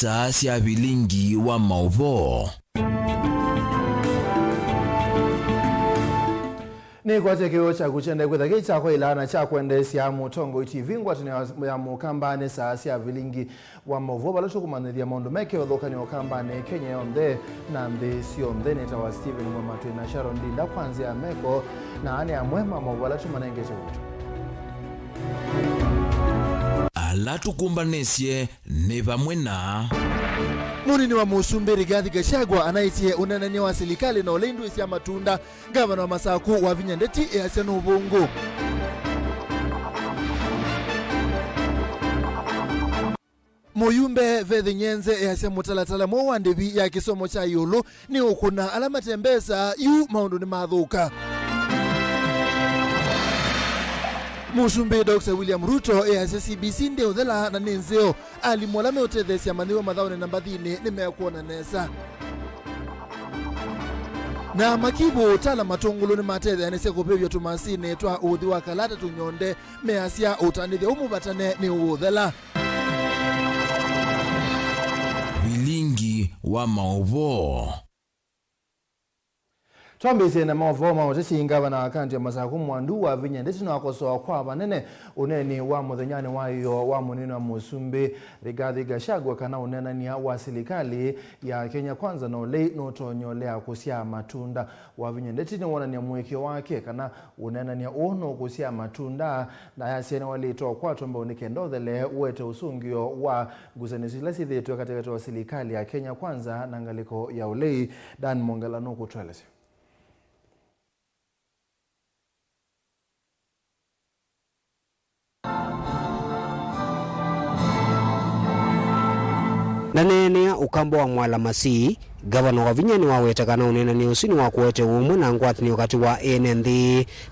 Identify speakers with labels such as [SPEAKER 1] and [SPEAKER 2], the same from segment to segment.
[SPEAKER 1] saa cia Vilingi wa Mauvoo.
[SPEAKER 2] Ni kwa tekeo cha kuchende kwa thaki cha kwa ilana cha kwende siya mutongo TV ngwatini ya mukambane saa cia Vilingi wa Mauvoo bala chukumanithia maundu meke othokani okambane Kenya yonde na mbe sionde neta wa Steven Mwematu na Sharon Dinda kwanzia meko na ane ya MUEMA Mauvoo bala chumanengeche utu.
[SPEAKER 1] Alatukumbanesye ne vamwe na
[SPEAKER 2] Munini wa Musumbi Rigathi Gachagua anaitie unanani wa serikali na ulindu isi ya matunda gavana wa Masaku wa Vinyandeti ya Senu Ubungu. Muyumbe Vethi Nyenze ya Semu Talatala mwa ndevi ya kisomo cha yulu ni ukuna alama tembesa yu maundu ni madhuka. Musumbi Dr. William Ruto ya CBC nde uthela na ninzeo alimwalame utethesi ya mandhiwa madhaone namba dhini nimekuona nesa. Na makibu tala matungulu ni matethe anise kupivyo tumasine twa uthi wa kalata tunyonde measia utanithia umubatane ni uthela.
[SPEAKER 1] Vilingi wa Mauvoo.
[SPEAKER 2] Twambise na Mauvoo mautesi ingava na akanti ya Masaku mwandu wa Vinyandeti na wakosoa kwa banene uneni wa muthenyani wayo wa munini wa Musumbi Rigathi Gachagua kana unena ni wa serikali ya Kenya Kwanza na ule notonyolea kusia matunda wa Vinyandeti ni wana ni mwekio wake kana unena ni ono kusia matunda na yasiene walitoa kwa tomba unikendodhele uwete usungio wa gusanisila thitu katika wa serikali ya Kenya Kwanza na ngaliko ya ule Dan Mongalano kutwelese.
[SPEAKER 3] Nanenea ukambo wa Mwalamasi, gavana wa Vinyani wawetakana unena ni usini wa kuwete umwe na ngwathi ni wakati wa NND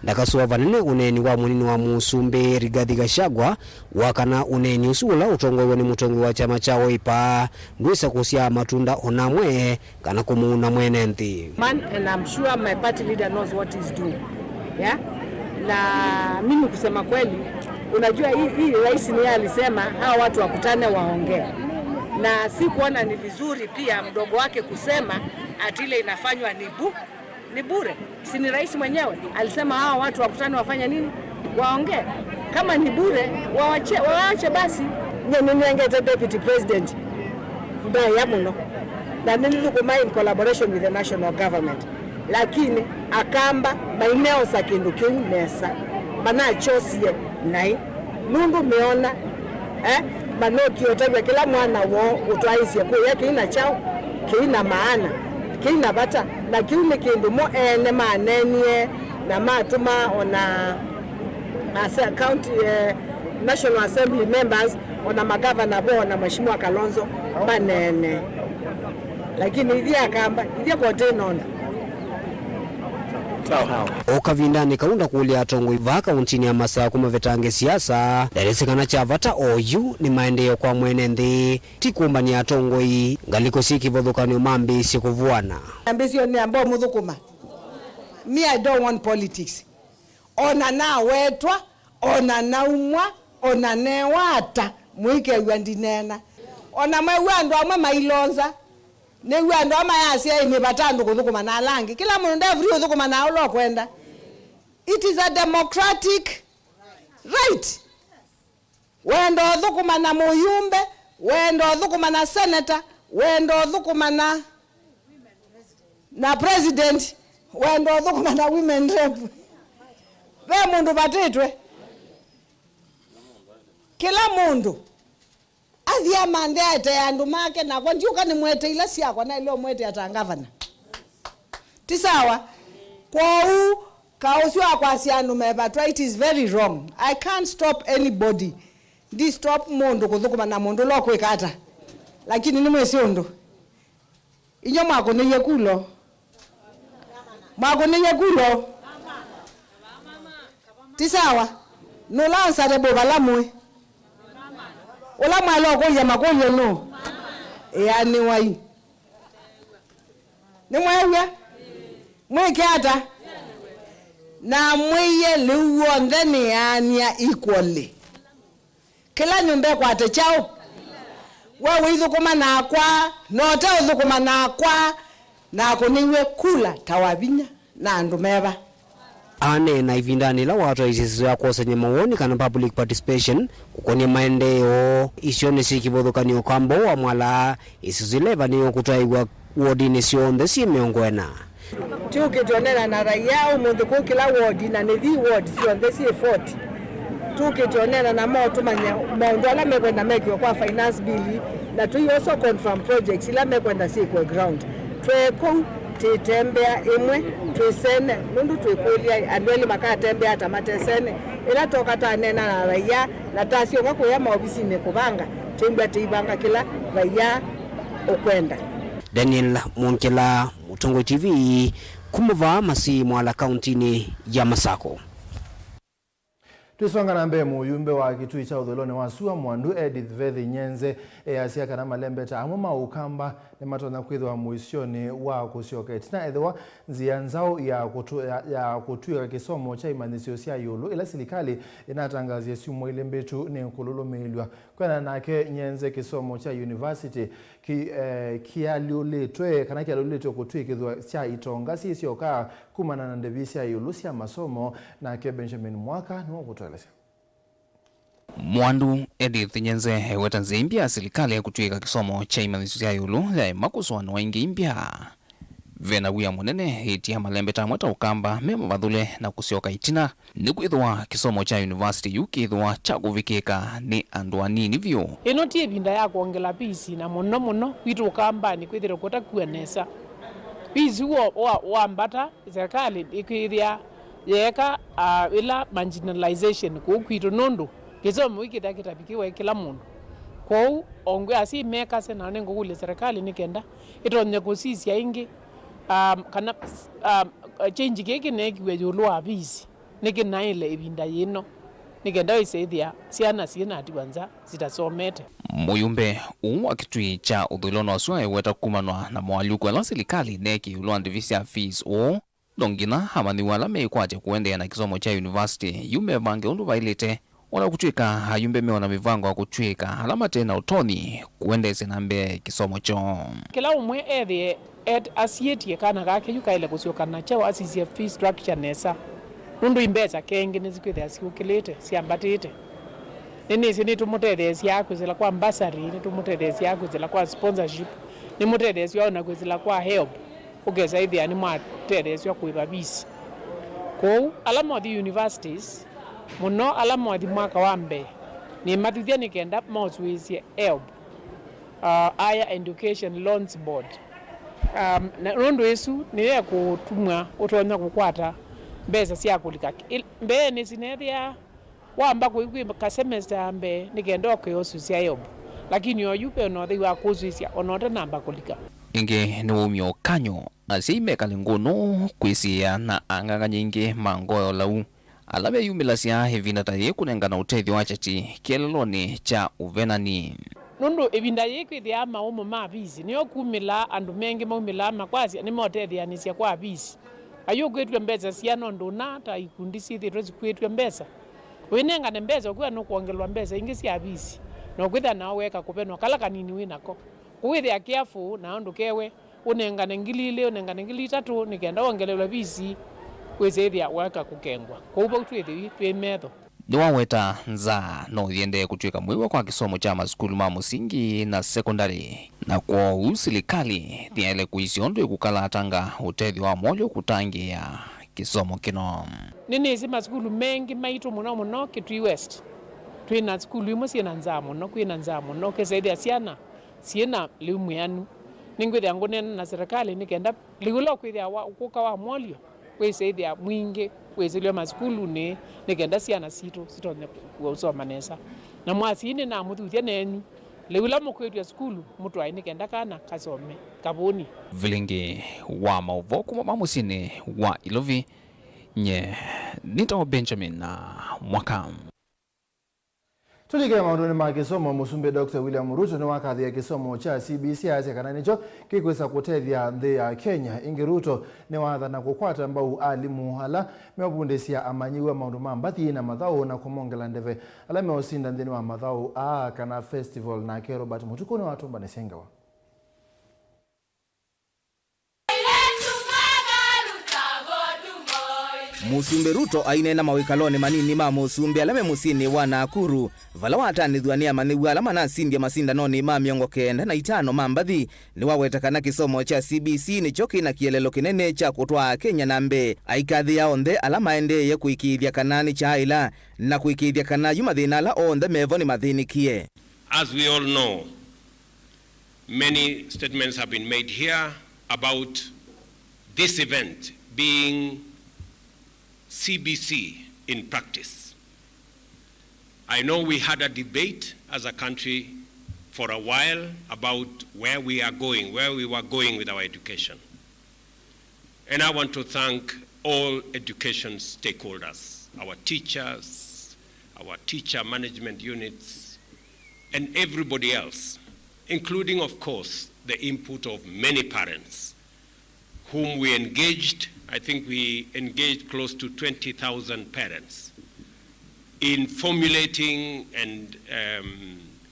[SPEAKER 3] ndakasuwa vanene uneni wa munini wa Musumbi Rigathi Gachagua wakana uneni usula utongwe ni mutongi wa chama cha Wiper ndwisa kusia matunda onamwe kana kumuna mwenenti.
[SPEAKER 4] Man, and I'm sure my party leader knows what he's doing. Yeah? Na mimi kusema kweli, unajua hii rais ni alisema hawa watu wakutane waongee. Na si kuona ni vizuri pia mdogo wake kusema atile inafanywa ni bure. Si ni rais mwenyewe alisema hawa watu wakutane wafanya nini? Waongee. Kama ni bure waache basi. Mimi niengeze deputy president mbaya mno. Na nilikuwa in collaboration with the national government. Lakini akamba maeneo za Kinduki mesa bana chosie nai nundu meona manoki otavya kila mwana wo utwaisye kwa yake ina chao kina maana kina bata na kiume kindu mo ene manenie na matuma ona as county national assembly members ona magavana bo na mheshimiwa Kalonzo manene lakini hivi akamba hivi kote nona
[SPEAKER 3] okavindani kaunda kulia tongo ivaka untini ya Masaku mavetange siasa daresekana chavata oyu ni maendeleo kwa mwenenthi tikumba ni atongo i ngaliko siki vodhukani umambi sikuvuana
[SPEAKER 4] ambisio ni ambao muthukuma. Me, I don't want politics. Ona na wetwa ona na umwa ona newata mwike wandinena ona mwewandu amwe mailonza newe ando ama yasia imebatandu kuthukuma na langi kila mundu ndavuri kuthukuma na ulo kwenda. It is a democratic right. Wendo thukuma na muyumbe, wendo thukuma na senator, wendo thukuma na president, wendo thukuma na women rep. We mundu batitwe. Kila mundu athia mandete yandu make na kwa ndiuka ni mwete ila sia kwa na ile mwete atangavana tisawa kwa u kausio kwa sianu mebatwa. It is very wrong. I can't stop anybody. This stop mundu kuthukuma na mundu lokwe kata lakini ni mwesi undu inyo mwako ni yekulo tisawa nulansa de bobalamwe ola malo ko ya makoyo no yani wai ni mwewe mwekata na mweye liwo ndani yani equally kila nyumba kwa te chao
[SPEAKER 5] wewe ithukuma nakwa note uthukuma nakwa na kuniwe kula tawabinya na andu meba
[SPEAKER 3] ane na ivindani la watu isizo ya kusanya maoni kana public participation kukonia maendeleo isio ni sikibodhokani ukambo wa mwala isizileva ni kutwaigwa wodini sionde si miongwena
[SPEAKER 4] tukitonera na raia umundu ku kila ward na ni ward sionde si 40 tukitonera na moto manya maundu ala mekwenda mekyo kwa finance bill na tu also confirm projects ila mekwenda si kwa ground tweko titembea imwe twisene nundu twikulia andweli makatembea tamatesene ila toka tanena na raia na tasio kwa kuya maofisi ne kubanga timbwa tibanga kila raia okwenda.
[SPEAKER 3] Daniel Monkela, Mutongo TV, kumuva masi mwala kauntini ya Masako.
[SPEAKER 2] Tusonga na mbe muyumbe wa kitui cha udholone wa Sua Mwandu Edith Vethi Nyenze asia kana malembe ta amuma ukamba ne matona kwithwa muisioni wa kusioka itina edwa nzianzao ya kutuira kisomo cha imanisio sia yulu ila serikali inatangazia simu ile mbetu ni kululumelwa kwana nake Nyenze kisomo cha university kialuletwe kana kialuletwe kutui kithwa cha itonga sio ka kumana na ndevisia yulu sia masomo na ke Benjamin Mwaka ni wakutueleza.
[SPEAKER 6] Mwandu Edith Nyenze weta nzimbia serikali ya kutuika kisomo cha imanisio ya yulu ya makuswano wengi impya vena wia munene hiti ya malembe tamweta ukamba mema vadhule na kusioka itina ni kuithwa kisomo cha university yukiithwa cha kuvikika ni anduani nivyo
[SPEAKER 7] inotie binda ya kuongela pisi na muno kwitu ukamba ni kwithira kota kuenesa pisi wa mbata serikali ikwithia yeka ila marginalization kukwitu nundu kisomo wikita kitapikiwa kila mundu kou ongwe asi meka sena nengo kule serikali nikenda itonye kusisia ingi kana change keke nekiwe yulu abisi nikinaile ibinda yino nikenda isethia siana ati wanza zitasomete
[SPEAKER 6] muyumbe uwa kitui cha udhulono aswa weta kumanwa na mwaluko la serikali neki ulwa divisia fees o dongina hamani wala mekwaje kuendea na kisomo cha university yume bange undu vailete wana kutuika hayumbe meona mivango wa kutuika alama tena utoni kuendeze nambe kisomo cho
[SPEAKER 7] kila umwe ethe asietie kana gake yukaile kusioka na chao asisia fee structure nesa nundu imbeza kengi nizikwithe asiukilete siambatite nini sini tumutethe yako zila kwa ambassador ni tumutethe yako zila kwa sponsorship ni mutethe yao na kwizila kwa help ugeza hivi ani mwatethe yao kuiba bisi ko alama the universities muno alama the mwaka wambe ni matuthia nikenda moswisi help higher education loans board na rondo yesu ni ya kutumwa utonya kukwata mbeza sia kulika mbe ni sinethia wamba kuigwi ka semester ambe nikenda okyosu sia yobo lakini yo yupe no they wa kuzuisia onote namba kulika
[SPEAKER 6] inge ni umyo kanyo asime kalingono kwisia na anganga nyingi mangoyo lau alabe yumilasia hevina taye kunengana utethio achati kieleloni cha uvenani
[SPEAKER 7] nundu ibinda yekwithia maumo ma bisi niyo kumila andu mengi maumila makwasi ni motethia ni cia kwa bisi ayo kwetwe mbeza cia nondo na ta ikundi cithitwe zikwetwe mbeza winenga ne mbeza kwa no kuongelwa mbeza ingi cia bisi no kwitha na weka kupenwa kala kanini winako kuwithia kiafu na andu kewe unengane ngilile unengane ngili 3 nikenda ongelelwa bisi kwezethia weka kukengwa kuba utwethi twemetho
[SPEAKER 6] niwaweta nza no yende kutuika mwiwa kwa kisomo cha maskulu ma musingi na sekondari na kwa usilikali thiele kuisiondo kukala atanga utethi wa molyo kutangia kisomo kino
[SPEAKER 7] nini isi maskulu mengi maitu muno kitui west twina skulu imwe siena nzamu no kwina nzamu no kesethia siena liumuyanu ningwithia ngunena na serikali nikenda ligulo kwithia ukuka wa molyo kwesethia mwingi kwesilio maskulu ni nikenda siana situ sitonye kusoma nesa na mwasini na muthuthia nenu leula mukwetwa skulu mutu ai nikenda kana kasome kabuni
[SPEAKER 6] Vilingi wa Mauvoo kuma mamusini wa Ilovi nye nito Benjamin na Mwaka
[SPEAKER 2] Tulige maunduni ma kisomo musumbe Dr. William Ruto ni wakathi ya kisomo cha CBC ase kana nicho kikwisa kutethia nthi ya Kenya. Ingi Ruto ni wathana kukwata mbau alimu ala mebundesia amanyiwa maundu ma mbathi na mathau na kumongela ndeve ala meosinda nthini wa mathau kana festival na ke Robert Mutuku ni watumba ni sengawa.
[SPEAKER 8] Musumbe Ruto ainena mawikalone manini ma musumbe alame musini wa Nakuru vala watanithwania maniwa alama na sindia masindanoni ma miongo kenda na itano mambathi ni wawetakana kisomo cha CBC ni choki na kielelo kinene cha kutwa Kenya nambe aikathi ya onthe alama ende ya kuikithia kanani cha ila na kuikithia kana yumathina ala onthe mevo ni mathinikie.
[SPEAKER 9] As we all know, many statements have been made here about this event being CBC in practice. I know we had a debate as a country for a while about where we were going with our education. And I want to thank all education stakeholders, our teachers, our teacher management units, and everybody else, including, of course, the input of many parents whom we engaged. I think we engaged close to 20,000 parents in formulating and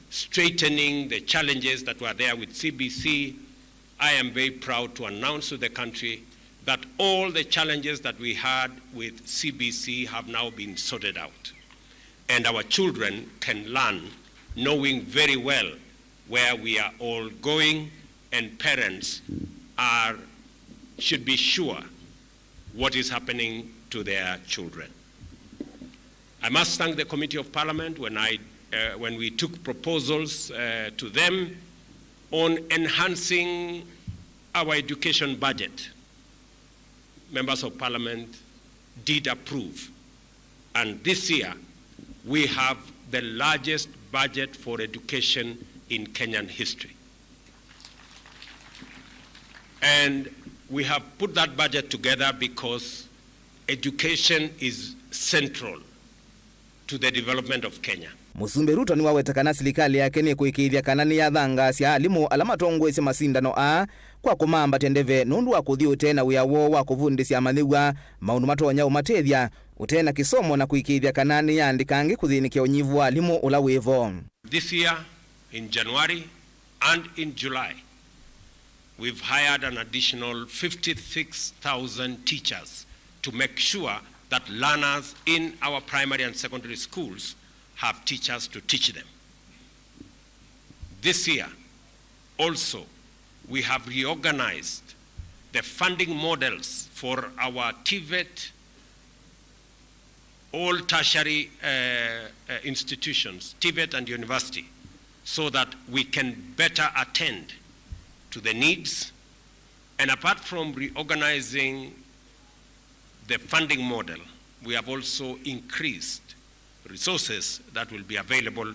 [SPEAKER 9] straightening the challenges that were there with CBC. I am very proud to announce to the country that all the challenges that we had with CBC have now been sorted out. And our children can learn knowing very well where we are all going, and parents should be sure what is happening to their children. I must thank the Committee of Parliament when we took proposals to them on enhancing our education budget. Members of Parliament did approve. And this year, we have the largest budget for education in Kenyan history. And we have put that budget together because education is central to the development of Kenya.
[SPEAKER 8] Musumbe Ruto ni wawetakana serikali yake ni kuikithia kanani ya thanga cia alimu alama tongwese masindano kwa kumamba tendeve nundu wa kuthio tena wiawo wa kuvundisia mathiwa maundu matonya umatethia utena kisomo na kuikithia kanani ya ndikangi kuthinikia unyivu wa alimu ula wivo.
[SPEAKER 9] This year in January and in July, we've hired an additional 56,000 teachers to make sure that learners in our primary and secondary schools have teachers to teach them. This year, also, we have reorganized the funding models for our TVET, all tertiary institutions, TVET and university, so that we can better attend to the needs. And apart from reorganizing the funding model, we have also increased resources that will be available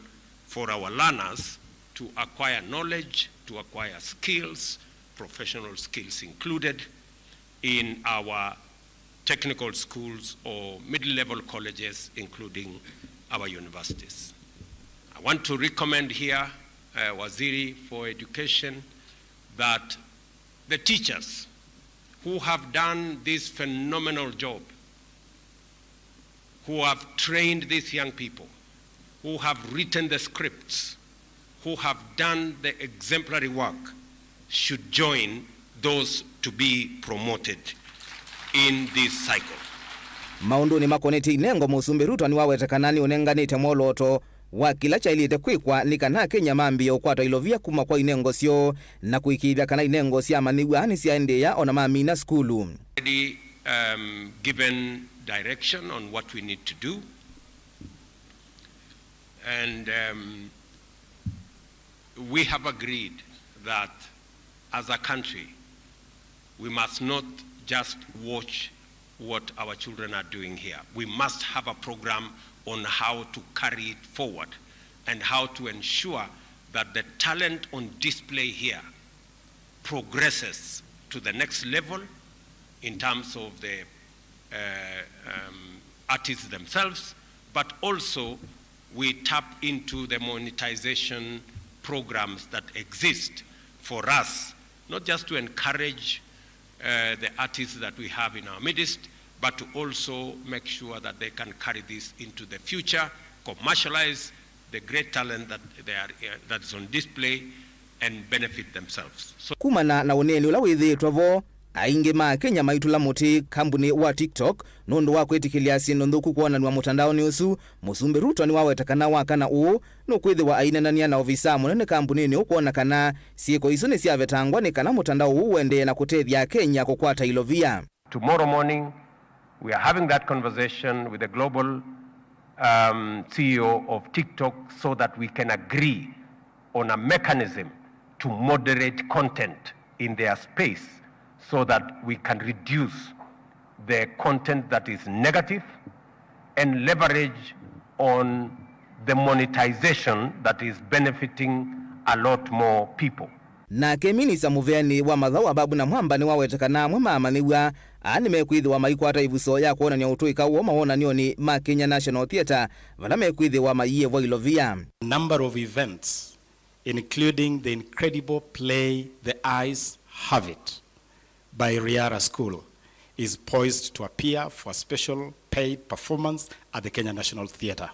[SPEAKER 9] for our learners to acquire knowledge, to acquire skills, professional skills included in our technical schools or middle-level colleges, including our universities. I want to recommend here Waziri for Education that the teachers who have done this phenomenal job, who have trained these young people, who have written the scripts, who have done the exemplary work, should join those to be promoted in this cycle.
[SPEAKER 8] Maundu ni makoneti inengo Musumbe Ruto ni wawetekanani unenganite moloto wa kila chailite kwikwa ni kana Kenya mambi ya ukwata ilovia kuma kwa inengo sio na kuikithia kana inengo siya maniwa ni siya endea ona mamina skulu.
[SPEAKER 9] Already given direction on what we need to do, and we have agreed that as a country we must not just watch what our children are doing here. We must have a program on how to carry it forward and how to ensure that the talent on display here progresses to the next level in terms of the artists themselves, but also we tap into the monetization programs that exist for us, not just to encourage the artists that we have in our midst, but to also make sure that they can carry this into the future, commercialize the great talent that is on display, and benefit themselves. So,
[SPEAKER 8] kumana na uneni ula withitwa vo aingi ma Kenya maitula muti kambuni wa TikTok nundu wa kwitikilia sino nthuku kuonanwa mutandaoni usu Musumbi Ruto ni wawetakana wakana uu nukwithiwa ainanania na ofisa munene kambuni ukuona kana siiko isu ni siavetangwa ni kana mutandao uu wende na kutethia Kenya kukwata ilovia.
[SPEAKER 9] Tomorrow morning we are having that conversation with the global CEO of TikTok so that we can agree on a mechanism to moderate content in their space so that we can reduce the content that is negative and leverage on the monetization that is benefiting a lot more people.
[SPEAKER 8] Na Minisa Muveni wa Mauvoo ababu na mwamba ni wawetakana MUEMA niwa animekwithiwa maikwata ivuso ya kuonania utuika uo maonanio ni ma Kenya National Theatre vala mekwithiwa maiye vo ilovia.
[SPEAKER 10] Number of events including the incredible play The Eyes Have It by Riara School is poised to appear for a special paid performance at the Kenya National Theatre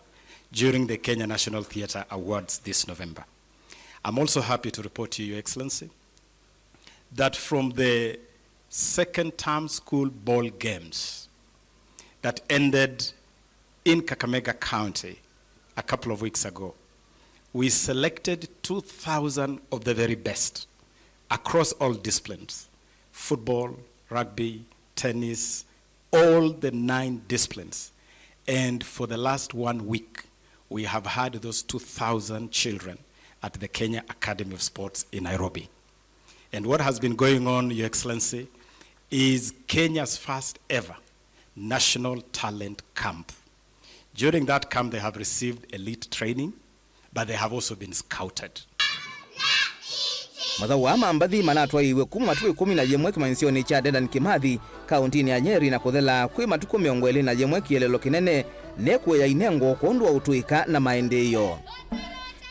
[SPEAKER 10] during the Kenya National Theatre Awards this November. I'm also happy to report to you, Your Excellency, that from the second term school ball games that ended in Kakamega County a couple of weeks ago, we selected 2,000 of the very best across all disciplines: football, rugby, tennis, all the 9 disciplines. And for the last 1 week, we have had those 2,000 children at the Kenya Academy of Sports in Nairobi. And what has been going on, Your Excellency, is Kenya's first ever national talent camp. During that camp, they have received elite training, but they have also been scouted.
[SPEAKER 8] Mauvoo ama mbathi manatwa iwe kumatu 11 kimansioni cha Dedan Kimathi kauntini ya Nyeri na kuthela kwi matuko 21 kielelo kinene nekwe ya inengo kuondwa utuika na maendeleo.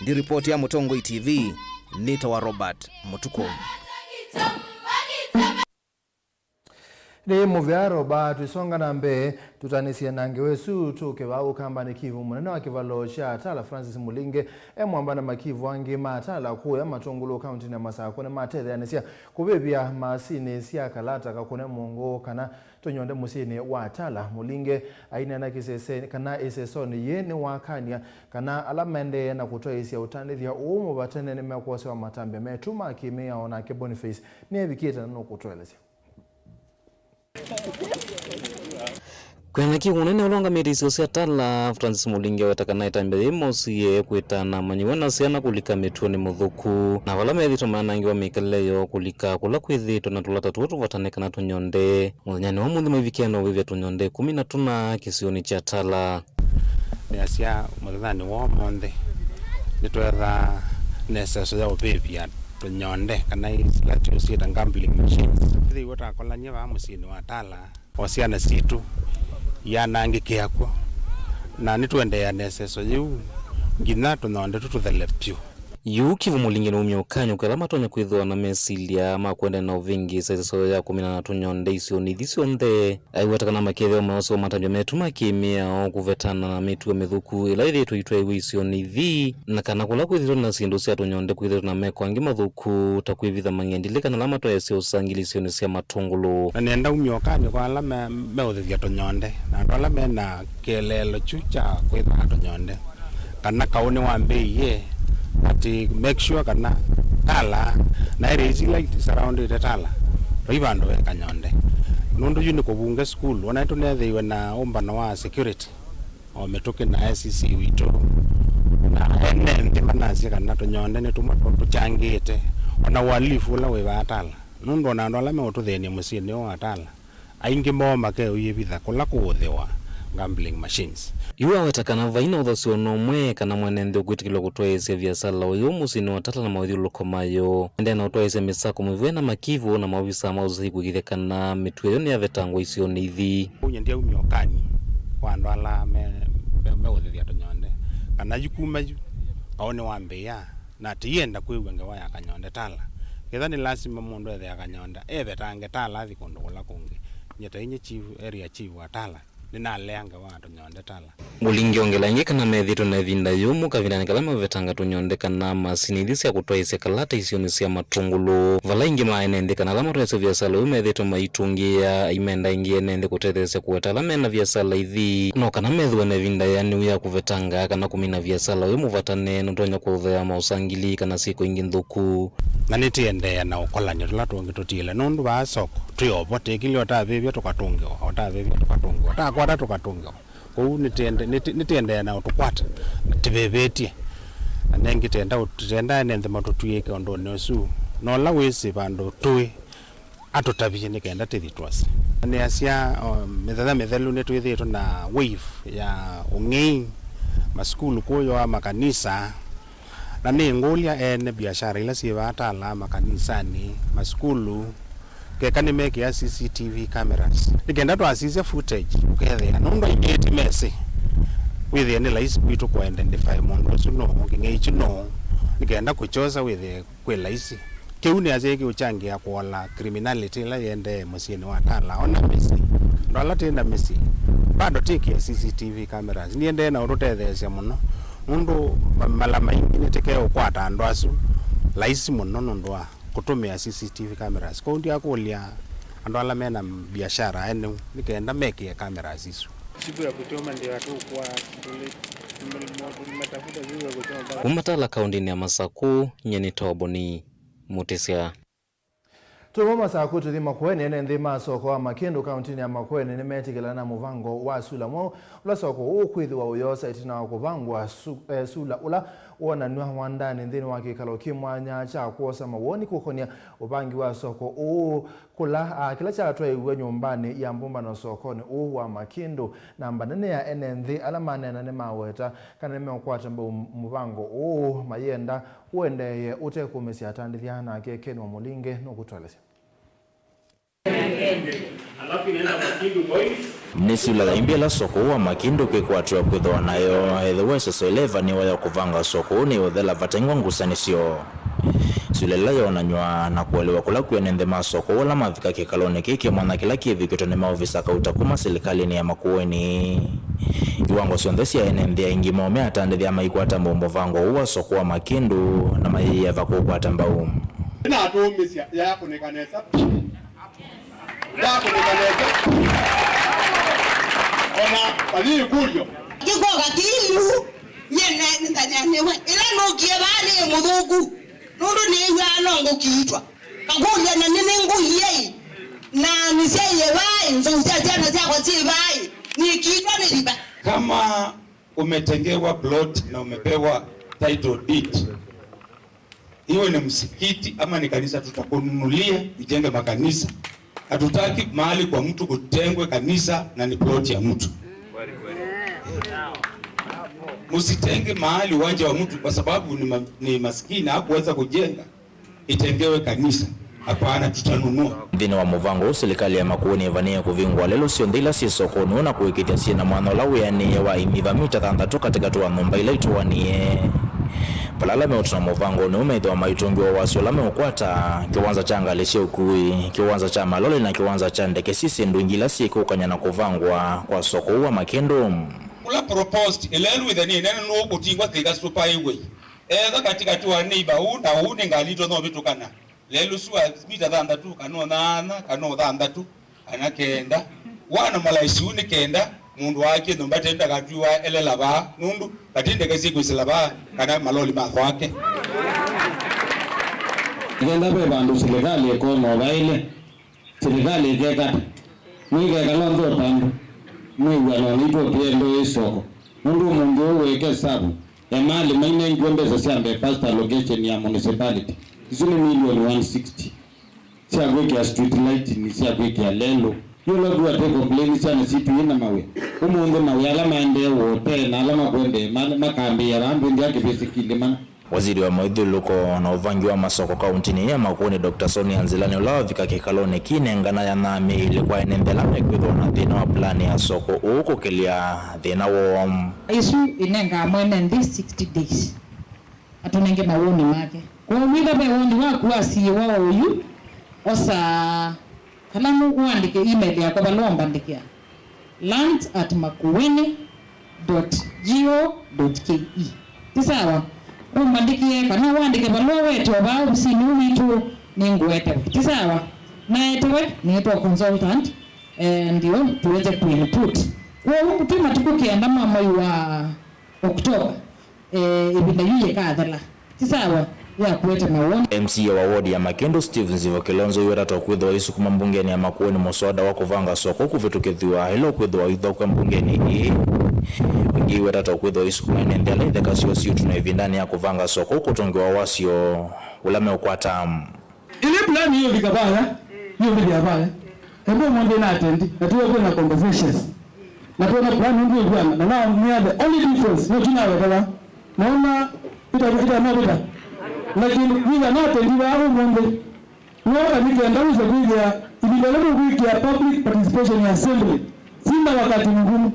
[SPEAKER 8] Ndi ripoti ya Mutongoi TV, Nita wa Robert Mutuko.
[SPEAKER 2] Ni muvya Robert wisonga na mbe tutanisia nange wesu tuke wau kamba ni kivu munene wa kivalo cha Atala Francis Mulinge mwamba na makivu wangi matala kuya matongulo county na masako na matele anisia kubebia masini sia kalata kakune mongo kana tonyonde musini wa Atala Mulinge aina na kisese kana esesoni yene wakania kana alamende na kutoa isia utanithia umu batene ni mekwose wa matambe metuma kimea ona ke Boniface ni ebikita no kutoeleza.
[SPEAKER 11] Kwena kiunene ulonga mirisi cia Atala Francis Mulinge wetakana itambe mosie kwitana manyiwana ciana kulika mituni muthuku na vala methito manangiwa mikeleyo kulika kula kwithito na tulata tutu vatanekana tunyonde munyani wa muthi mavikeno vivya tunyonde 14 kisioni cha Atala
[SPEAKER 12] ni asia muthani wo monde nitwetha neseso ya upepia tunyonde kana isilati usita gambling machines thi wota kolanya va musini wa Atala osiana situ yanangike akwa na nitwende ya neseso yu ngina tunyonde tututhelapyo
[SPEAKER 11] yu kivu Mulinge no umyokanyo kwela matonya kwithwa na mesilia makwenda na uvingi seso ya 13 tunyonde isioni thisionde aiwetakana maketheo maoso matanjo metuma kimia o kuvetana na mitu mithuku ila ithitu itwe isioni thi na kana kula kwithirwa na sindu cia tunyonde kwithirwa na meko angi mathuku ta kwivitha mangendilika na lama to ese usangili isioni cia matungulu
[SPEAKER 12] na nenda umyokanyo kwa la meuthithia tunyonde na ndola mena kelelo chucha kwitha tunyonde kana kauni wa mbeiye ati make sure kana Tala na area like surrounded Tala ribando weka nyonde nundu yuni kubunga school wana itu nethiwe na ombana wa security o metuke na SCC wito na ene manasi kana tunyonde ne tuchangite ona walifu la we ba Tala nundu na ndola me ututheni musini wa Tala aingi moma ke uyibitha kula kuthewa gambling machines
[SPEAKER 11] yuwa wetakana vaina uthasio nomwe kana mwenende gwitikilo kutoesia biasala uyu musini wa Atala na mauthiuluko mayo ende na utoesia misako mivwe na makivu na maofisa mauzi kugithekana mitweyo ni avetangwa isio nithi
[SPEAKER 12] unye ndia umyokani wandu ala me uthithia tunyonde kana jukuma ju kaone wambia na tienda kwewenge wa yakanyonde tala kethani lazima mundu ethe yakanyonda tange tala thi kundu kula kungi nyeta inye chief area chief wa tala ninaleanga wa tunyonde tala
[SPEAKER 11] Mulingi ongelange kana methito na vinda yumu kavina kalama vetanga tunyonde kana masini thisi ya kutoise kalata isioni sia matungulu vala ingi maenende kana lama toese vya sala methito maitungia imenda ingi enende kutethese kuwetala mena vya sala ithi no kana methu na vinda ya niu ya kuvetanga kana kumina vya sala we muvatane ntonya kuthea mausangili kana siko ingi nthuku
[SPEAKER 12] na nitiendea na ukolanya tula tungi tutile nundu ba soko tuyobo tekilio ta bebia tukatunge ota bebia tukatunge ta kwata tukatunge ko nitiendea na utukwata tibebetie anengi tenda nende matutuyeke ondo nesu no la wese bando tuwe atotabije nikenda tithitwase ne asia methelu netwithito na wave ya ungei maskulu koyo makanisa na ningulia ene biashara ila siva tala makanisani maskulu kekani meke ya CCTV cameras nikenda to asise footage ukethea nondo ingeti messy with any license kwitu kwa identify mundu suno ngingichi no nikenda kuchoza with kwe license keuni azeki uchangia kuola criminality la yende musini wa tala ona misi ndola tenda misi bado tiki ya CCTV cameras niende na urutethesya muno mundu malama ingine tekeo kwata andwasu laisi muno ndwa kutumia CCTV cameras ko ndia kulia andwala mena biashara ene nikaenda meke ya cameras isu siku ya kutoma ndio watu kwa matafuta zile kutoma
[SPEAKER 11] Umatala kaunti ya Masaku nyeni toboni mutesya
[SPEAKER 2] Tumo Masaku tuthi Makueni ene nthi masoko wa Makindu kaunti ya Makueni ni metikila na muvango wa sula mo ula soko ukwithiwa uyosa itina kuvangwa sula ula wona nwa wandani nthini wa kikalo kimwanya cha kuosa mawoni kukonia upangi wa soko kula kila cha atwa nyumbani ya mbumba na sokoni wa Makindu namba nene ya ene nthi alamane na ne maweta kana meokwata mba muvango mayenda uendeye utekumisi atandithia na kekeni wa mulinge no kutwalesya
[SPEAKER 1] Nisula la imbia la soko wa Makindu kikwatiwa kwithwa nayo ethiwese soeleva ni waya kuvanga soko ni uthela vatengwa ngusanisio sulela yonanywa na kuelewa kula kwenende masoko wala mavika kikaloni kiki mwana kila kivikito ni maofisa kauta kuma serikali ya Makueni iwango sionthesi ya enende ingi mome atandithia maikwata mbombo vango uwa soko wa Makindu na maiya vakukwata mbau
[SPEAKER 13] na atumisia yako nikanesa ona bali kulyo
[SPEAKER 5] kikoga kilu nyene ndanyanewe ila nokie bali mudhugu nundu ni yanongo kiitwa kakulia na nini nguye na niseye bai nzousia jana zako si bai nikiitwa niliba
[SPEAKER 13] kama umetengewa plot na umepewa title deed iwe ni msikiti ama ni kanisa tutakununulia ijenge makanisa. Hatutaki mahali kwa mtu kutengwe kanisa na ni plot ya mtu. Musitenge mahali uwanja wa mtu kwa sababu ni maskini hakuweza kujenga itengewe kanisa. Hapana, tutanunua.
[SPEAKER 1] Ndini wa muvango serikali ya Makueni evania kuvingwa lelo sio ndila si sokoni na kuikitia si na mwana lawu yani wa imiva mita 3 katika tuwa nomba ila ituwanie palala meutuna muvango ni umedwa maitungi wa wasio lame ukwata kiwanza changa lesio kui kiwanza cha malole na kiwanza cha ndeke sisi nduingila siku kanyana kuvangwa kwa soko wa Makindu
[SPEAKER 13] kula proposed elelu with any nene no kutingwa thika super highway katika tuwa neighbor huu ngalito no bitukana lelu suwa mita 3 kano thandatu anakenda wana malaisi unikenda mundu wake nomba tenda katuwa elelaba nundu katinde kesiku isilaba kana maloli mathwake
[SPEAKER 14] ngenda be bandu serikali ko mobile serikali keka mwige kalondo tandu mwigwa no nito piendo isoko mundu weke sabu ya mali maine ngombe za siambe pastor location ya municipality zile milioni 160 siagweke ya street light ni siagweke ya lelo yolo dua te complain sana situ ina mawe umunde mawe ala mande wote na ala makwende makambi ya rambi ndia kibesi kilima
[SPEAKER 1] Waziri wa maithuluko na uvangi wa masoko kauntini ya Makueni Dr. Sonia Nzilani ulavika kikalone kinengana ya nami ilikuwa enendela mekwithwa na thina wa plani ya soko uko kilia thina wo
[SPEAKER 15] isu inenga mwene ndi 60 days atunenge mawoni make kwa mwitha be wondi waku asi wao uyu osa kalamu uandike email yako balomba ndikia land@makueni.go.ke tisawa umbandikie kana uandike balua wetu aba usini witu ningwete tisawa na etewe ni consultant ndio tuweze kuinput kwa tuma tukukienda mama wa Oktoba ibinda yuye kadhala tisawa ya kuweta mawoni.
[SPEAKER 1] MC wa ward ya Makendo Steve Nzivo Kilonzo yura tokwithwa isu kuma mbungeni ya Makueni muswada wa kuvanga soko kuvitukithwa hilo kwithwa itho kwa mbungeni hii wingi wera tokwithwa isu kuma enendela itheka sio sio tunaivindani ya kuvanga soko kutongewa wasio ulame ukwata
[SPEAKER 16] ile plan hiyo vikabaya hiyo vikabaya hebu mwende na attend na tuwe na conversations na tuwe plan ndio bwana na now we are the only difference no tunawe baba naona ita na lakini bila nate ndio hapo mwende wao nikaenda uza kuja ililelewa wiki ya public participation ya assembly sina wakati mgumu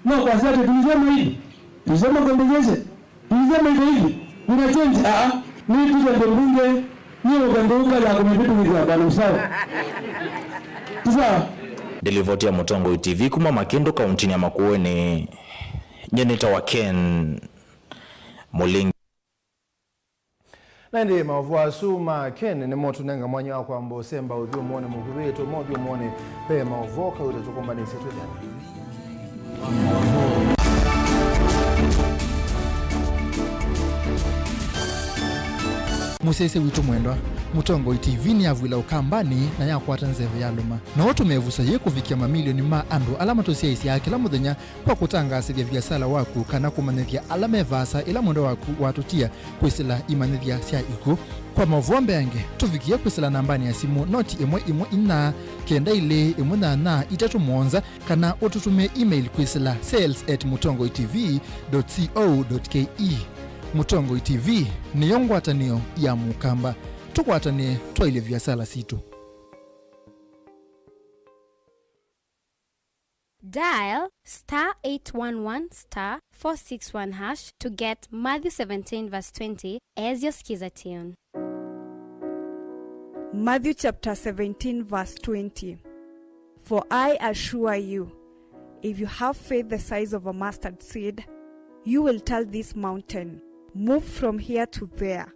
[SPEAKER 16] no kwa sababu tulisema conversation tulisema hivi kuna change ni tuza bunge hiyo gandoka la kumevitu kwa bana sawa sawa
[SPEAKER 1] Delivoti ya Mutongo TV kuma Makendo kauntini ya Makueni nyeneta wa Ken Mulingi
[SPEAKER 2] Nandi Mauvoo asuma Ken ni motu nenga mwanya kwa mbo semba udhiu mwone muhuwetu mwodhiu mwone pe Mauvoo kauta tukumba ni setu jana. Musese witu mwendwa Mutongo TV ni avwila ukambani na ya kwata nzeve ya luma na watu mevusa ye kufikia mamilioni ma andu alama tosia isi ya kila muthenya kwa kutangasa vya vyasala waku kana kumanethia alama evasa ila mwendo waku watutia kwisila imanethia sia iku kwa Mauvoo mbeange tufikia kwisila nambani ya simu noti imwe ina kenda ile imwe na itatu mwonza kana ututume email kwisila sales@mutongotv.co.ke. Mutongo TV ni yongwatanio ya mukamba tukwatane twaile vyasala situ.
[SPEAKER 17] Dial *811*461# to get Matthew 17 verse 20 as your skiza tune.
[SPEAKER 18] Matthew chapter 17 verse 20. For I assure you, if you have faith the size of a mustard seed, you will tell this mountain, move from here to there,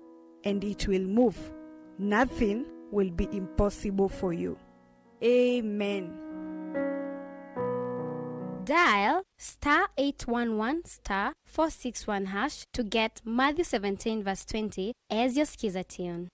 [SPEAKER 18] and it will move. Nothing will be impossible for you. Amen.
[SPEAKER 17] Dial *811*461# to get Matthew 17 verse 20 as your skiza tune.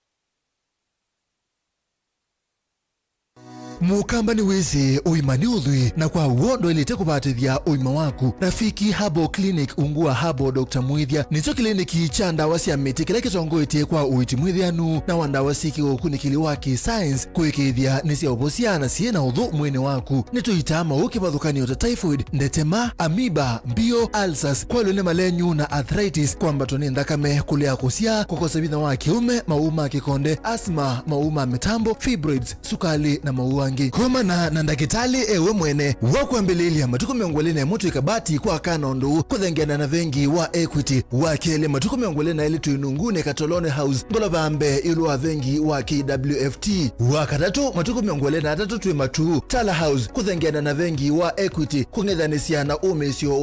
[SPEAKER 2] Mukamba ni weze uimani udhui na kwa uondo ilete kubatithia uima waku. Rafiki Herbal Clinic ungua Herbal Dr. Mwithia nicho kliniki cha ndawa cia miti kila kitongoitie kwa uiti mwithianu na wandawa siki ukunikili waki science kuikithia nisia ubosiana siena udhu mwene waku nituitama ukibathukanio ta typhoid, ndetema, amoeba, mbio, ulcers, kwa lune malenyu na arthritis kwamba tuni ndakame kulea kusia kukosa bitha wa kiume, mauma kikonde, asma, mauma mitambo, fibroids, sukali na maua Koma na ndakitali ewe mwene wakuambelelia matuko miongole na mutu ikabati kwa kanondu kuthengiana na vengi wa Equity wakele matuko miongole na ili tuinungune Katolone House ngola vambe ilu wa vengi wa KWFT wakatatu matuko miongole na atatu tuwe matu Tala House kuthengiana na vengi wa Equity kungedhanisia na umesio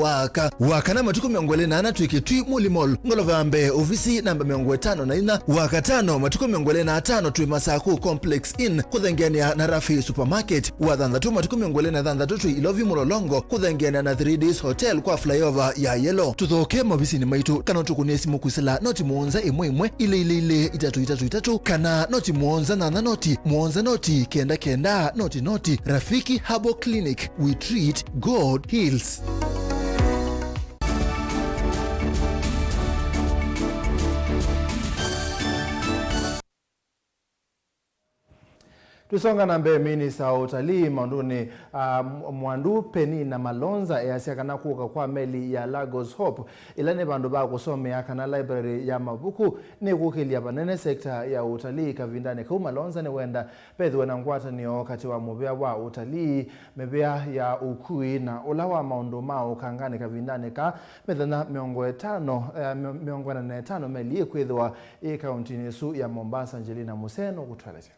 [SPEAKER 2] wakana matuko miongole na anatu ikitui Mulimol ngola vambe ofisi namba miongwe 5 na ina wakatano matuko miongole na 5 tuwe Masaku Complex Inn kuthengiana na Rafi Supermarket wa dhandatu matuko miongole na dhandatu tu Ilovi Mulolongo kuthengiana na 3 Days Hotel kwa flyover ya Yellow tuthoke mabisi ni maitu kana tukunesi mukusila noti muonza imwe ile itatu kana noti muonza na noti kenda noti Rafiki Herbal Clinic, we treat, God heals. Tusonga na mbe minista wa utalii Manduni Mwandu Penny na Malonza yasiakana kuka kwa meli ya Lagos Hope ilane bandu ba kusomea kana library ya mabuku ni kukilia banene sekta ya utalii kavindane kwa Malonza ni wenda pedwe na ngwata ni wakati wa mubea wa utalii mebea ya ukui na ulawa maundu mao kangane kavindane ka methana miongo na etano meli kwithwa kaunti nisu ya Mombasa. Angelina Museno kutweleza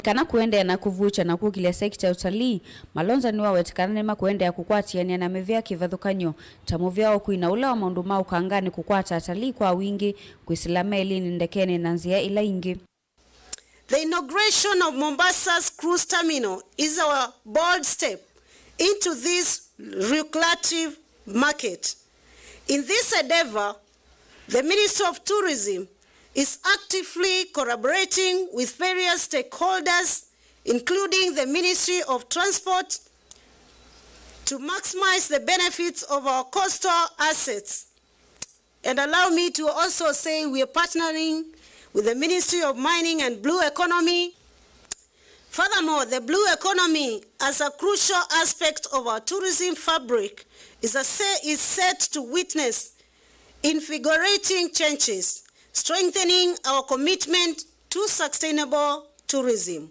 [SPEAKER 19] kana kuende na kuvucha na kukilia sekta ya utalii Malonza ni wawetekana nema kuende ya kukwatiania na mevia kivathukanyo tamu vyao kuina ula wa maundu mao kangani kukwata atalii kwa wingi kuisilame ilini ndekeni na nzia ila ingi.
[SPEAKER 20] The inauguration of Mombasa's cruise terminal is our bold step into this lucrative market. In this endeavor, the Ministry of Tourism is actively collaborating with various stakeholders, including the Ministry of Transport, to maximize the benefits of our coastal assets. And allow me to also say we are partnering with the Ministry of Mining and Blue Economy. Furthermore, the blue economy as a crucial aspect of our tourism fabric is set to witness invigorating changes, strengthening our commitment to sustainable tourism.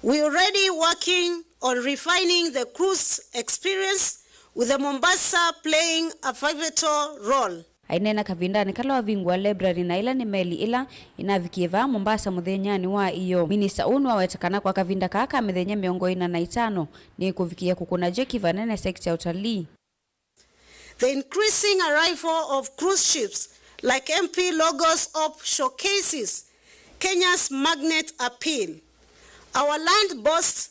[SPEAKER 20] We are already working on refining the cruise experience, with the Mombasa playing a pivotal role.
[SPEAKER 19] Ainena kavindani kala wa vingwa library na ila ni meli ila inavikieva Mombasa muthenyani wa iyo. Minista unu wawetakana kwa kavinda kaka mithenya miongo ina na itano ni kuvikia kukuna jeki vanene sekta ya utalii.
[SPEAKER 20] The increasing arrival of cruise ships like MP Lagos Up showcases Kenya's magnet appeal. Our land boasts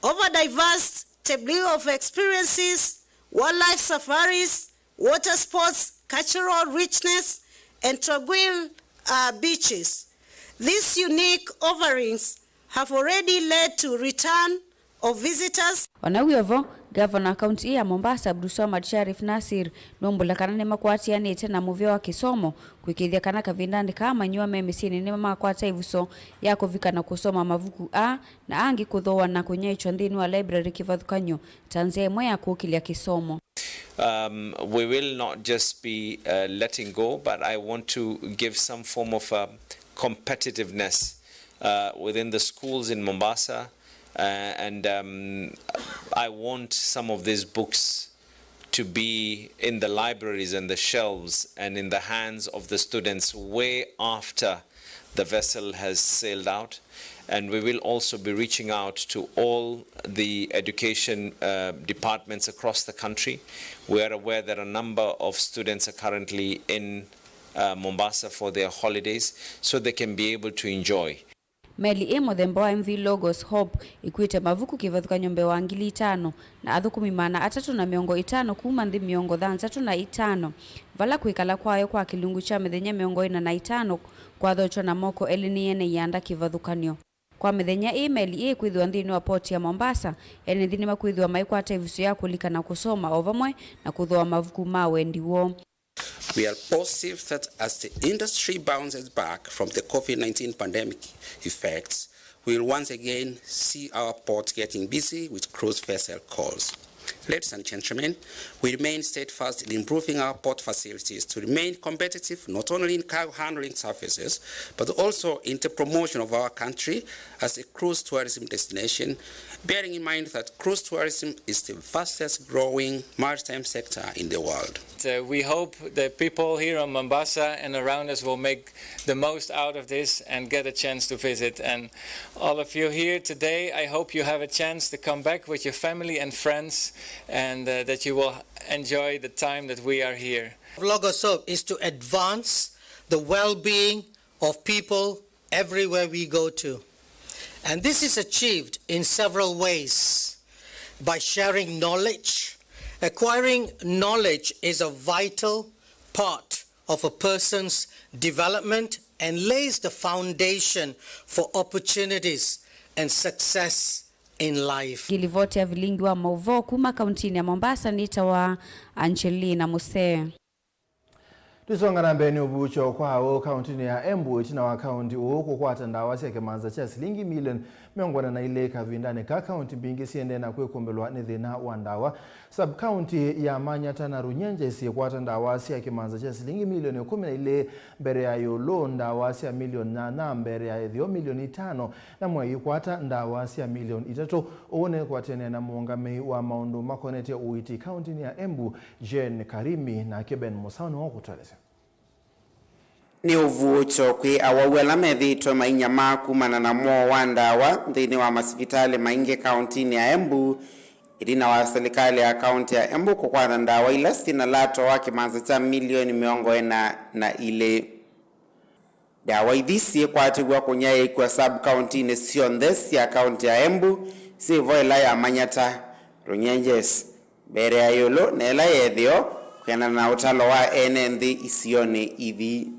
[SPEAKER 20] of a diverse tableau of experiences, wildlife safaris, water sports, cultural richness, and tranquil beaches. These unique offerings have already led to return of visitors.
[SPEAKER 19] Wanawiyovo, Governor County ya Mombasa Abdulswamad Sharif Nasir nombula kanane makwati anete na muvyo wa kisomo kuikithia kana kavindani kama nyua memisini ni makwata ivuso yako vika na kusoma mavuku a na angi kuthoa na kunyechwa ndini wa library kivathukanyo tanzia mwe ya kukilia kisomo.
[SPEAKER 21] We will not just be letting go, but I want to give some form of competitiveness within the schools in Mombasa. And I want some of these books to be in the libraries and the shelves and in the hands of the students way after the vessel has sailed out. And we will also be reaching out to all the education departments across the country. We are aware that a number of students are currently in Mombasa for their holidays, so they can be able to enjoy.
[SPEAKER 19] Meli emo themboa MV Lagos Hope ikuite mavuku kivathukanyo mbe wa 5,000 na athukumi mana 350 kuma nthi miongo 35 vala kuikala kwayo kwa kilungu cha mithenya miongo 45 kwa thocho na moko elini yene yanda kivathukanyo. Kwa mithenya email kwithwa nthini wa port ya Mombasa ene nthini makwithwa maikwata ivusu ya kulika na kusoma ovamwe na kuthoa mavuku ma wendiwo.
[SPEAKER 22] We are positive that as the industry bounces back from the COVID-19 pandemic effects, we will once again see our port getting busy with cruise vessel calls. Ladies and gentlemen, we remain steadfast in improving our port facilities to remain competitive not only in cargo handling services, but also in the promotion of our country as a cruise tourism destination, bearing in mind that cruise tourism is the fastest growing maritime sector in the world.
[SPEAKER 23] We hope that people here in Mombasa and around us will make the most out of this and get a chance to visit. And all of you here today, I hope you have a chance to come back with your family and friends, and that you will enjoy the time that we are here.
[SPEAKER 24] Lagos Hope is to advance the well-being of people everywhere we go to. And this is achieved in several ways. By sharing knowledge. Acquiring knowledge is a vital part of a person's development and lays the foundation for opportunities and success in life.
[SPEAKER 19] Gilivoti ya Vilingi wa Mauvoo kuma kauntini ya Mombasa nita wa Angelina Museo.
[SPEAKER 2] Tusonga na mbeni ubucho kwa kaunti ya Embu itina wa kaunti kukwata ndawa cia kimanza cha shilingi milioni miongona na ile kavindane ka kaunti mbingi siende na kwekumbelwa ni thina wa ndawa. Sub kaunti ya Manyata na Runyenje kwata ndawa cia kimanza cha shilingi milioni 10 ile mbere ya yolo ndawa cia milioni 8 mbere ya ethio milioni 5 na mwe kwata ndawa cia milioni 3 one kwatene na muungami wa maundu makonete uiti kaunti ya Embu Jen Karimi na Keben Musano okutweleza.
[SPEAKER 3] Ni uvucho kwi awawela methitwe mainyama kumana na mo wa ndawa thini wa masivitali maingi kaunti ya Embu irina wa serikali ya kaunti ya Embu kukwata ndawa ila sina lato wa kimanza cha milioni miongo na ile dawa idhisi kwatigwa kunyaye kwa sub county ni siondes ya kaunti ya Embu si voila ya Manyata Runyenjes bere ya yolo nela yethio kwena na utalo wa NND isione hivi.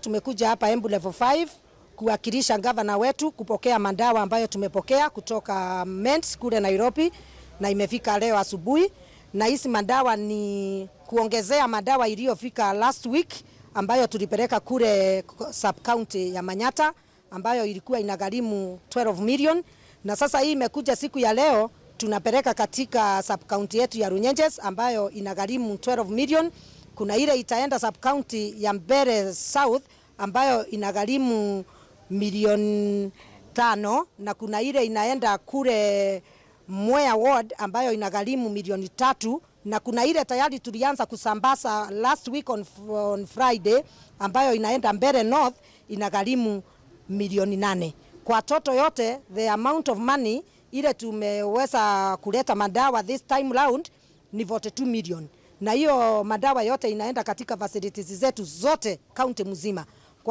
[SPEAKER 4] Tumekuja hapa Embu level 5 kuwakilisha gavana wetu kupokea madawa ambayo tumepokea kutoka Ments kule Nairobi na imefika leo asubuhi, na hizi madawa ni kuongezea madawa iliyofika last week ambayo tulipeleka kule sub county ya Manyata ambayo ilikuwa inagharimu 12 million, na sasa hii imekuja siku ya leo tunapeleka katika sub county yetu ya Runyenjes ambayo inagharimu 12 million. Kuna ile itaenda sub county ya Mbere South ambayo inagharimu milioni 5 na kuna ile inaenda kule Mwea Ward ambayo inagharimu milioni 3 na kuna ile tayari tulianza kusambaza last week on Friday ambayo inaenda Mbere North inagharimu milioni 8. Kwa toto yote the amount of money ile tumeweza kuleta madawa this time round ni 42 million. Na hiyo madawa yote inaenda katika facilities zetu zote county mzima.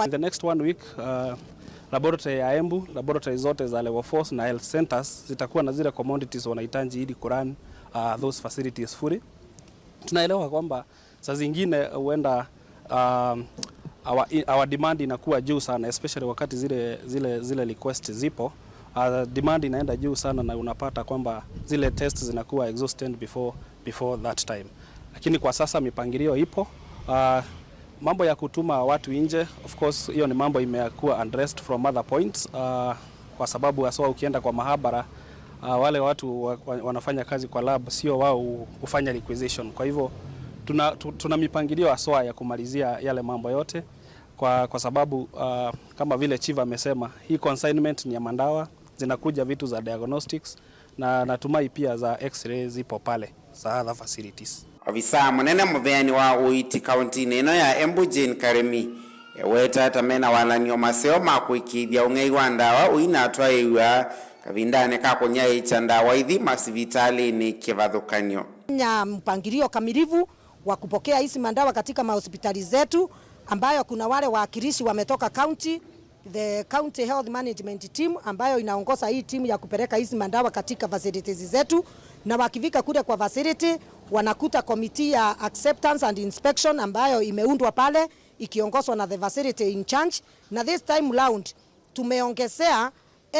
[SPEAKER 6] In the next 1 week laboratory ya Embu, laboratory zote za level 4 na health centers zitakuwa na zile commodities wanahitaji ili kurun those facilities fully. Tunaelewa kwamba saa zingine huenda our demand inakuwa juu sana, especially wakati zile request zipo. Demand inaenda juu sana na unapata kwamba zile tests zinakuwa exhausted before that time. Lakini kwa sasa mipangilio ipo. Mambo ya kutuma watu nje, of course hiyo ni mambo imekuwa addressed from other points, kwa sababu hasa ukienda kwa mahabara wale watu wanafanya kazi kwa lab sio wao kufanya requisition. Kwa hivyo tuna mipangilio hasa ya kumalizia yale mambo yote kwa sababu kama vile chief amesema hii consignment ni ya mandawa, zinakuja vitu za diagnostics na natumai pia za x-ray zipo pale za other facilities.
[SPEAKER 3] Afisa munene muveani wa uiti kaunti ino ya Embu Jen Karimi weta tamena walanio maseo makuikithia ung'ei wa ndawa uina atwaiwa kavindane kakunyai cha ndawa ithi masivitali ni kivathukanio.
[SPEAKER 4] Nya mpangilio kamilifu wa kupokea hizi mandawa katika mahospitali zetu ambayo kuna wale waakilishi wametoka county, the county health management team ambayo inaongoza hii timu ya kupeleka hizi mandawa katika facilities zetu, na wakifika kule kwa facility wanakuta committee ya acceptance and inspection ambayo imeundwa pale ikiongozwa na the facility in charge, na this time round tumeongezea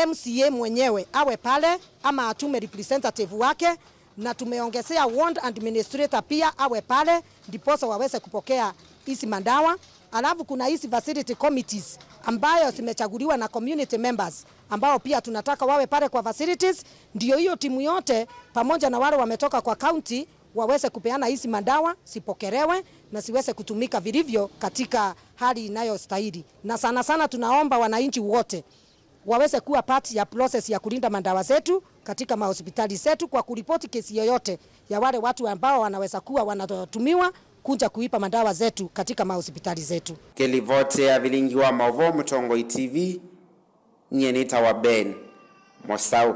[SPEAKER 4] MCA mwenyewe awe pale ama atume representative wake, na tumeongezea ward administrator pia awe pale ndiposa waweze kupokea hizi mandawa. Alafu kuna hizi facility committees ambayo zimechaguliwa na community members ambao pia tunataka wawe pale kwa facilities, ndio hiyo timu yote pamoja na wale wametoka kwa county waweze kupeana hizi mandawa, sipokelewe na siweze kutumika vilivyo katika hali inayostahili. Na sana sana tunaomba wananchi wote waweze kuwa part ya process ya kulinda mandawa zetu katika mahospitali zetu kwa kuripoti kesi yoyote ya wale watu ambao wanaweza kuwa wanatumiwa kuja kuipa mandawa zetu katika mahospitali zetu.
[SPEAKER 3] Kelivote ya Vilingi wa Mauvoo Mtongoi TV nyenita wa Ben Mosau.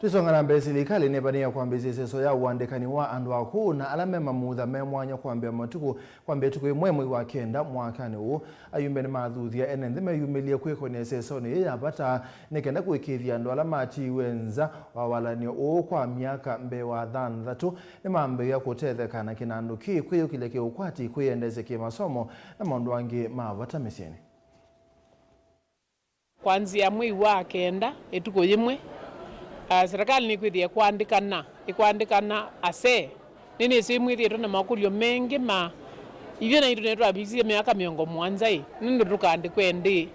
[SPEAKER 2] Tusonga na mbele serikali nebania kwambia seso ya uandekani wa andu akuu na alame mamutha memwanya kwambia matuku kwambia tuku mwemwe wa kenda mwakani huu ayumbe ni mathuthia ene meyumilie kwikonia seso ni yapata nikenda kwikithia andu alamati wenza wawalanio uu kwa miaka mbe wa thanthatu ni mambe ya kutethekana kinandu ki kwiyukile ki ukwati kwiyendeze ki masomo na maundu wangi mavata misieni.
[SPEAKER 7] Kwanzia mwei wa kenda etuko yimwe serikali ni kwithia kuandikana ase nini simwithie tuna makulio mengi ivyo na internet abisi miaka miongo mwanza nindo tukandikwe ndi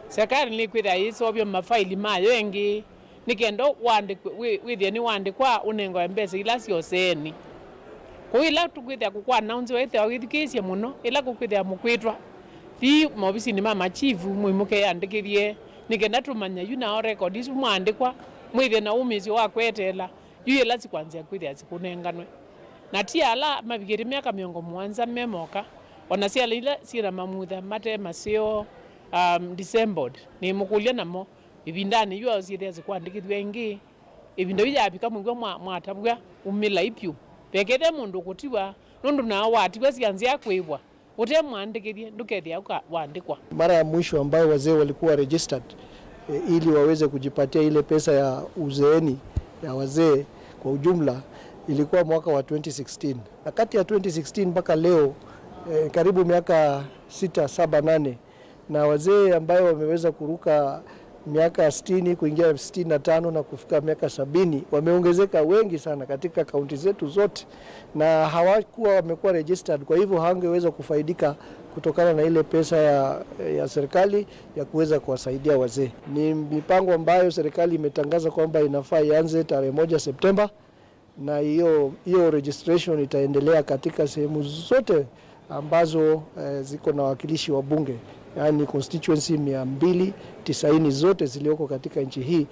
[SPEAKER 7] serikali likwira iso byo mafaili mayo engi nikendo wandikwe withia ni wandikwa unengo mbesa ila sioseni kuila tukwithia kukwa announce wete withikisia muno ila kukwithia mukwitwa thi mobisi ni mama chief muimuke yandikirie nikenda tumanya yuna record isu mwandikwa mwithia na umisi wa kwetela yuye lati kwanza kwithia sikunenganwe na tia ala mabigiri miaka miongo mwanza memoka wanasiala ila sira mamutha mate masio December ni mukulia namo ibindani yuo sire zikwandikithwe ingi ibindo bijabika mugwa mwatabwa umila ipyu pekete mundu kutiwa nundu na watiwa sianzia kwibwa ute mwandikirie ndukethia wandikwa.
[SPEAKER 8] Mara ya mwisho ambayo wazee walikuwa registered ili waweze kujipatia ile pesa ya uzeeni ya wazee kwa ujumla ilikuwa mwaka wa 2016. Na kati ya 2016 mpaka leo karibu miaka 6, 7, 8 na wazee ambayo wameweza kuruka miaka 60 kuingia 65 na kufika miaka 70 wameongezeka wengi sana katika kaunti zetu zote, na hawakuwa wamekuwa registered, kwa hivyo hawangeweza kufaidika kutokana na ile pesa ya serikali ya kuweza kuwasaidia wazee. Ni mipango ambayo serikali imetangaza kwamba inafaa ianze tarehe 1 Septemba, na hiyo registration itaendelea katika sehemu zote ambazo ziko na wakilishi wa bunge, yani constituency 290 zote zilioko katika nchi hii.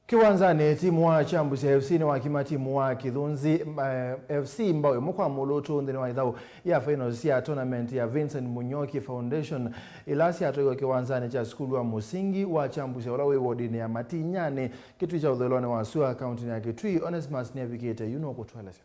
[SPEAKER 2] Kiwanzani timu wa Chambuzi FC ni wakima timu wa Kithunzi FC mbao mukwa mulutu ndini wa idhau ya finals ya tournament ya Vincent Munyoki Foundation ilasi ya toigo kiwanzani cha skulu wa musingi wa Chambuzi walawe wodini ya Matinyane kitu cha udhelone wa Sua akaunti ya Kitui. Onesmus Navigator yuno kutueleza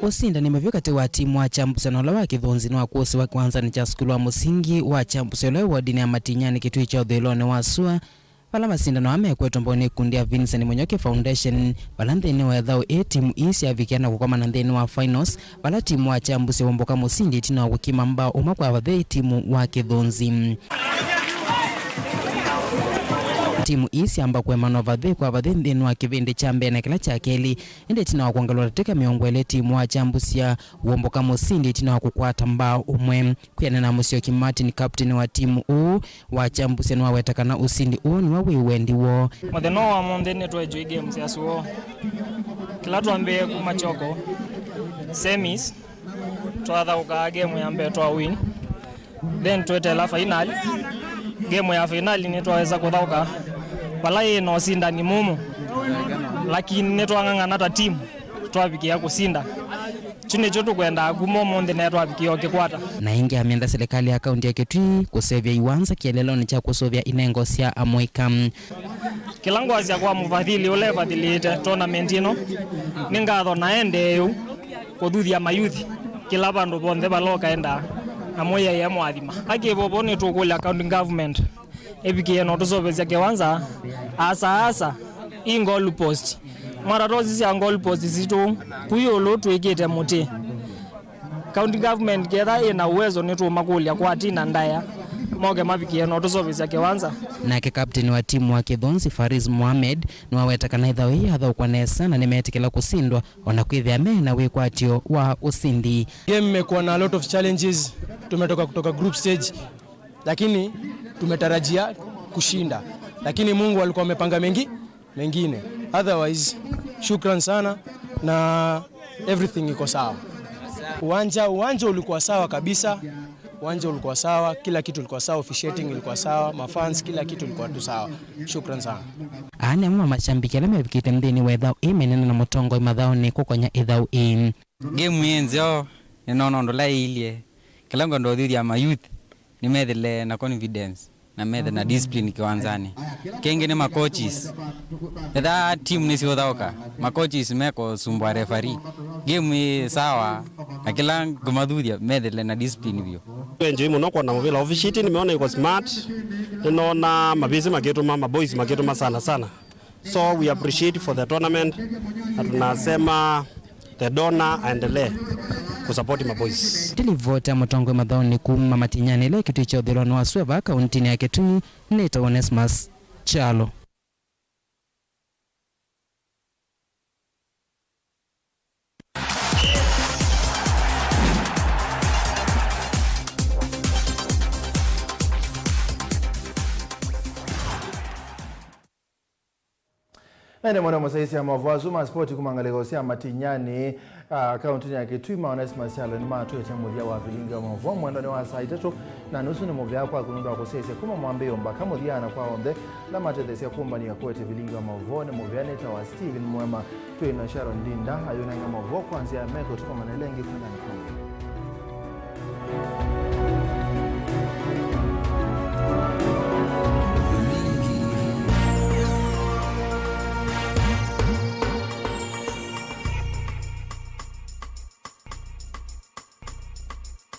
[SPEAKER 9] usinda ni mavyokate wa timu wa Chambuzi na walawa Kithunzi ni wakuosi wa kiwanzani cha skulu wa musingi wa Chambuzi walawe wodini ya Matinyane kitu cha udhelone wa Sua wala masindano amekwetu ambao ni kundi ya Vincent Munyoki Foundation wala ndeni wa dhao timu isi ya vikiana kukoma na ndeni wa finals wala timu wa Chambuzi wamboka musingi tina wa wikima mbao umakwa wadhei timu wa Kithunzi. Timu isi amba kwa manova dhe kwa vadhe ndenu wa kivindi chambe na kila chakeli ende tina wa kuangalua teka miongo ele timu wa Chambuzi ya uomboka musindi tina wa kukwata mbao umwe kuyana na Musyoki Martin captain wa timu wa Chambuzi na wetakana usindi ni wawe wendi wo
[SPEAKER 10] Mwadeno wa mondene tuwa joy games ya suo kila tuambie kumachoko semis tuwadha uka game ya mbe tuwa win then tuwete la final game ya finali ni tuwaweza kudhauka walai no sinda ni mumu lakini netu angangana ta timu twabikia kusinda chune choto kwenda kumomo ndene twabikia kikwata
[SPEAKER 9] na ingi amenda serikali ya kaunti ya Kitui kusevya iwanza kielelo ni cha kusovya inengo sia amoika
[SPEAKER 10] kilango asya kwa mufadhili ule fadhili tournament ino ningatho naende yu kuthuthia mayuthi kila bandu bonthe baloka enda amoya ya mwathima akibobo ni tukula county government ebikie no tusovezya kiwanza asa ingol post mara tozi ya ngol post zitu kuyolo tuikite muti county government kera ina uwezo nitu makulia kwa tina ndaya moge mabikie no tusovezya kiwanza
[SPEAKER 9] na captain wa timu wa Kithunzi Fariz Mohamed ni wawetaka na idhawe hii hadha ukwanesa na nimeetikela kusindwa wanakwithia mena wekwatio wa usindi.
[SPEAKER 12] Game imekuwa na a lot of challenges, tumetoka kutoka group stage lakini tumetarajia kushinda, lakini Mungu alikuwa amepanga mengine. Otherwise shukran sana na everything iko sawa. Uwanja ulikuwa sawa kabisa. Uwanja ulikuwa sawa, kila kitu ilikuwa sawa, officiating ilikuwa sawa, mafans kila kitu ilikuwa tu sawa. Shukran sana.
[SPEAKER 9] Ane mwa mashambiki ala mebikite mdeni wedhao menena na mutongo imadhao ni kukonya idhao
[SPEAKER 25] game yenzo inono ndola ilie kilango ndo dhidi ya mayouth ni medele na confidence na medele na discipline kiwanzani kenge ni makochis eda team nisi wadauka makochis meko sumbwa referee game sawa na kilango madhudia medele na discipline vyo
[SPEAKER 26] enjoy muno kwa na mvela officiate nimeona iko smart ninaona mabezi mageto mama boys mageto sana so we appreciate for the tournament na tunasema the donor aendelee kusupport maboys.
[SPEAKER 9] Tilivota mutongwe mathoni kuma Matinyani ile kitu cha Utheloni wa Sweva kauntini ya Kitui Neta Onesmus Chalo.
[SPEAKER 2] Nene mwana mwasaisi ya Mauvoo Zuma Sport kumangaleko Matinyani kauntini ya Kitui Onesmus Chalo ni matu ya muthia wa Vilingi wa Mauvoo mwendoni wa saa 3 na nusu ni muvia kwa kunundwa kusaisi kuma mwambe yomba kama muthia kwa onde la matethesia kumbani ya kwete Vilingi wa Mauvoo ni muvia neta wa Steven MUEMA tuina Sharon Dinda ayunanga Mauvoo kwanzia meko tuka manelengi kuna nikoma.